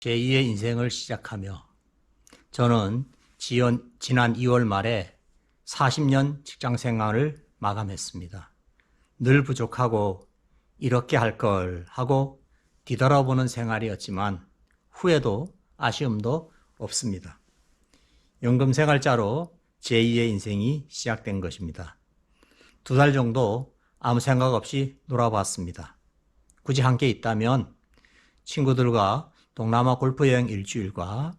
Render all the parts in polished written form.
제2의 인생을 시작하며 저는 지난 2월 말에 40년 직장 생활을 마감했습니다. 늘 부족하고 이렇게 할 걸 하고 뒤돌아보는 생활이었지만 후회도 아쉬움도 없습니다. 연금생활자로 제2의 인생이 시작된 것입니다. 2달 정도 아무 생각 없이 놀아봤습니다. 굳이 한 게 있다면 친구들과 동남아 골프여행 일주일과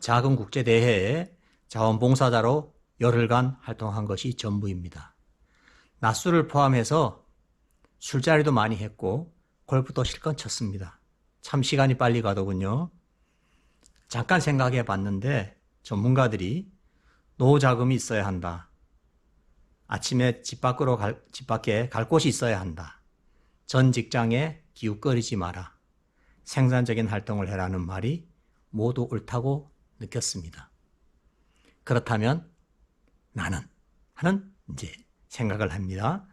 작은 국제대회에 자원봉사자로 열흘간 활동한 것이 전부입니다. 낮술을 포함해서 술자리도 많이 했고 골프도 실컷 쳤습니다. 참 시간이 빨리 가더군요. 잠깐 생각해 봤는데 전문가들이 노후 자금이 있어야 한다. 아침에 집 밖에 갈 곳이 있어야 한다. 전 직장에 기웃거리지 마라. 생산적인 활동을 해라는 말이 모두 옳다고 느꼈습니다. 그렇다면 나는 하는 이제 생각을 합니다.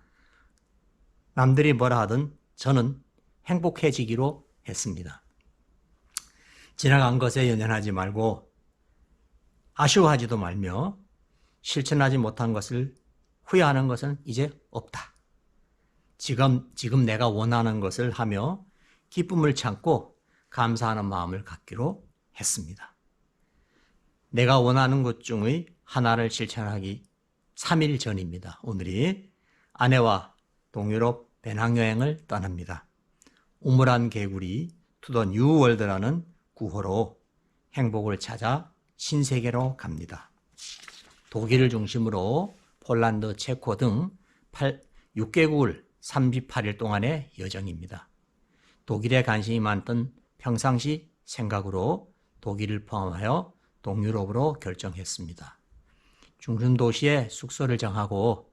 남들이 뭐라 하든 저는 행복해지기로 했습니다. 지나간 것에 연연하지 말고 아쉬워하지도 말며 실천하지 못한 것을 후회하는 것은 이제 없다. 지금 내가 원하는 것을 하며 기쁨을 참고 감사하는 마음을 갖기로 했습니다. 내가 원하는 것 중의 하나를 실천하기 3일 전입니다. 오늘이 아내와 동유럽 배낭여행을 떠납니다. 우물안 개구리 투더 뉴월드라는 구호로 행복을 찾아 신세계로 갑니다. 독일을 중심으로 폴란드, 체코 등 6개국을 38일 동안의 여정입니다. 독일에 관심이 많던 평상시 생각으로 독일을 포함하여 동유럽으로 결정했습니다. 중심 도시에 숙소를 정하고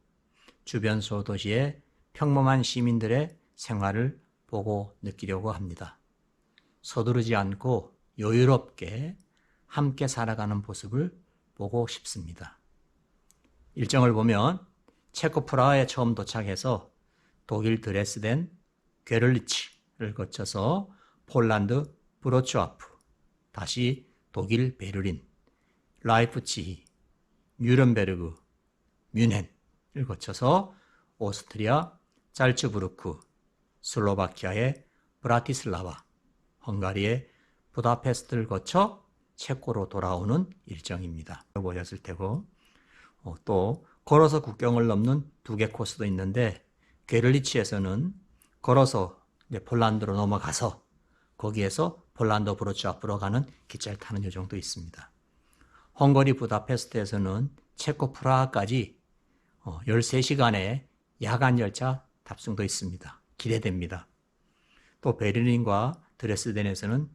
주변 소도시의 평범한 시민들의 생활을 보고 느끼려고 합니다. 서두르지 않고 여유롭게 함께 살아가는 모습을 보고 싶습니다. 일정을 보면 체코 프라하에 처음 도착해서 독일 드레스덴, 괴를리치를 거쳐서 폴란드 브로츠와프, 다시 독일 베를린, 라이프치히, 뉘른베르크, 뮌헨을 거쳐서 오스트리아 잘츠부르크, 슬로바키아의 브라티슬라바, 헝가리의 부다페스트를 거쳐 체코로 돌아오는 일정입니다. 보셨을 테고 또 걸어서 국경을 넘는 2개 코스도 있는데 괴를리치에서는 걸어서 폴란드로 넘어가서 거기에서 폴란드 브로츠와프로 가는 기차를 타는 여정도 있습니다. 헝가리 부다페스트에서는 체코 프라하까지 13시간의 야간 열차 탑승도 있습니다. 기대됩니다. 또 베를린과 드레스덴에서는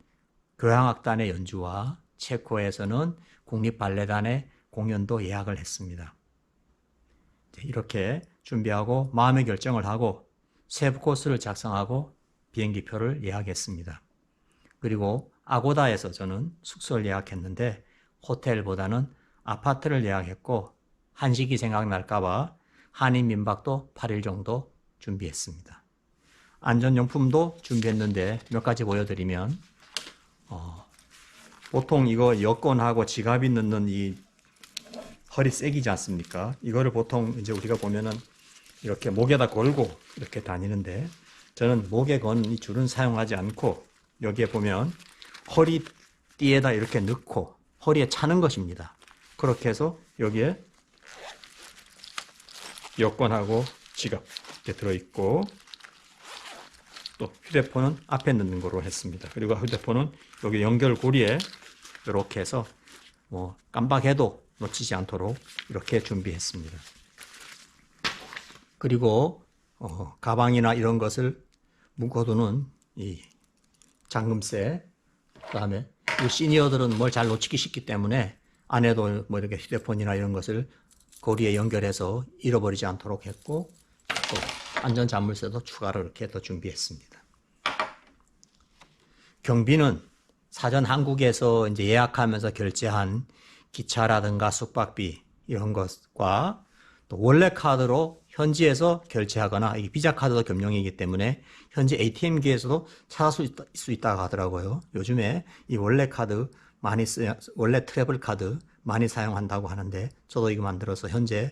교향악단의 연주와 체코에서는 국립발레단의 공연도 예약을 했습니다. 이렇게 준비하고 마음의 결정을 하고 세부 코스를 작성하고 비행기표를 예약했습니다. 그리고 아고다에서 저는 숙소를 예약했는데 호텔보다는 아파트를 예약했고 한식이 생각날까봐 한인 민박도 8일 정도 준비했습니다. 안전용품도 준비했는데 몇 가지 보여드리면 보통 이거 여권하고 지갑이 넣는 이 허리 쐐기지 않습니까? 이거를 보통 이제 우리가 보면은 이렇게 목에다 걸고 이렇게 다니는데 저는 목에 건 이 줄은 사용하지 않고 여기에 보면 허리띠에다 이렇게 넣고 허리에 차는 것입니다. 그렇게 해서 여기에 여권하고 지갑 이렇게 들어있고 또 휴대폰은 앞에 넣는 거로 했습니다. 그리고 휴대폰은 여기 연결고리에 이렇게 해서 깜빡해도 놓치지 않도록 이렇게 준비했습니다. 그리고 가방이나 이런 것을 묶어두는 이 잠금쇠, 그다음에 이 시니어들은 뭘 잘 놓치기 쉽기 때문에 안에도 이렇게 휴대폰이나 이런 것을 고리에 연결해서 잃어버리지 않도록 했고 또 안전 자물쇠도 추가로 이렇게 더 준비했습니다. 경비는 사전 한국에서 이제 예약하면서 결제한 기차라든가 숙박비 이런 것과 또 원래 카드로 현지에서 결제하거나 이 비자 카드도 겸용이기 때문에 현지 ATM기에서도 찾을 수 있다고 하더라고요. 요즘에 이 원래 카드 원래 트래블 카드 많이 사용한다고 하는데 저도 이거 만들어서 현재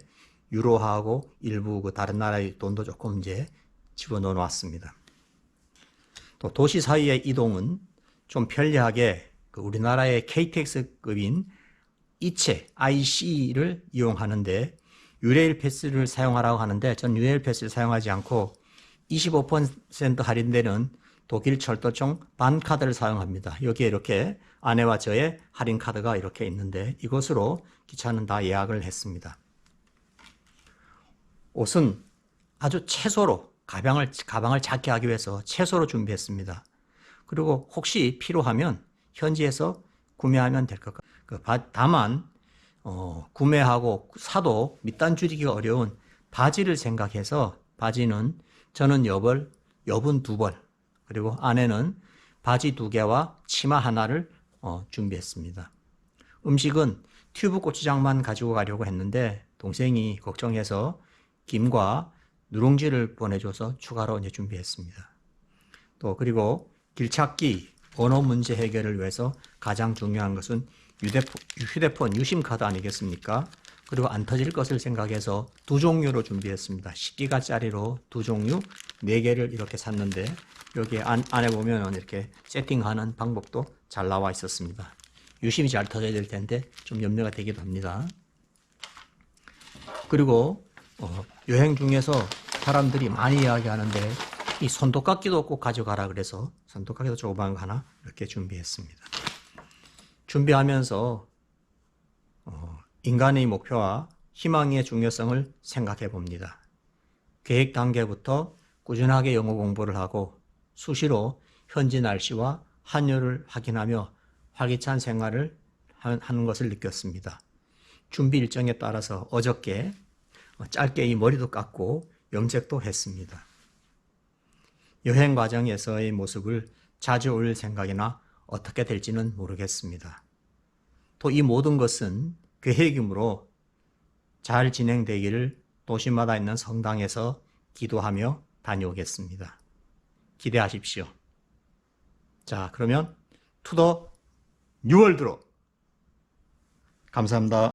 유로화하고 일부 그 다른 나라의 돈도 조금 이제 집어넣어 놨습니다. 또 도시 사이의 이동은 좀 편리하게 그 우리나라의 KTX급인 이체 IC를 이용하는데 유레일 패스를 사용하라고 하는데 전 유레일 패스를 사용하지 않고 25% 할인되는 독일 철도청 반카드를 사용합니다. 여기에 이렇게 아내와 저의 할인 카드가 이렇게 있는데 이것으로 기차는 다 예약을 했습니다. 옷은 아주 최소로 가방을 작게 하기 위해서 최소로 준비했습니다. 그리고 혹시 필요하면 현지에서 구매하면 될 것 같아요. 다만 구매하고 사도 밑단 줄이기가 어려운 바지를 생각해서 바지는 저는 여분 2벌 그리고 아내는 바지 2개와 치마 하나를 준비했습니다. 음식은 튜브 고추장만 가지고 가려고 했는데 동생이 걱정해서 김과 누룽지를 보내줘서 추가로 이제 준비했습니다. 또 그리고 길찾기 언어 문제 해결을 위해서 가장 중요한 것은 휴대폰 유심카드 아니겠습니까? 그리고 안 터질 것을 생각해서 2종류로 준비했습니다. 10기가짜리로 2종류 4개를 이렇게 샀는데 여기에 안에 보면 이렇게 세팅하는 방법도 잘 나와 있었습니다. 유심히 잘 터져야 될 텐데 좀 염려가 되기도 합니다. 그리고 여행 중에서 사람들이 많이 이야기하는데 이 손톱깎이도 꼭 가져가라 그래서 손톱깎이도 조그만 거 하나 이렇게 준비했습니다. 준비하면서 인간의 목표와 희망의 중요성을 생각해 봅니다. 계획 단계부터 꾸준하게 영어 공부를 하고 수시로 현지 날씨와 환율을 확인하며 활기찬 생활을 하는 것을 느꼈습니다. 준비 일정에 따라서 어저께 짧게 이 머리도 깎고 염색도 했습니다. 여행 과정에서의 모습을 자주 올릴 생각이나 어떻게 될지는 모르겠습니다. 또 이 모든 것은 계획이므로 잘 진행되기를 도시마다 있는 성당에서 기도하며 다녀오겠습니다. 기대하십시오. 자, 그러면 투 더 뉴월드로 감사합니다.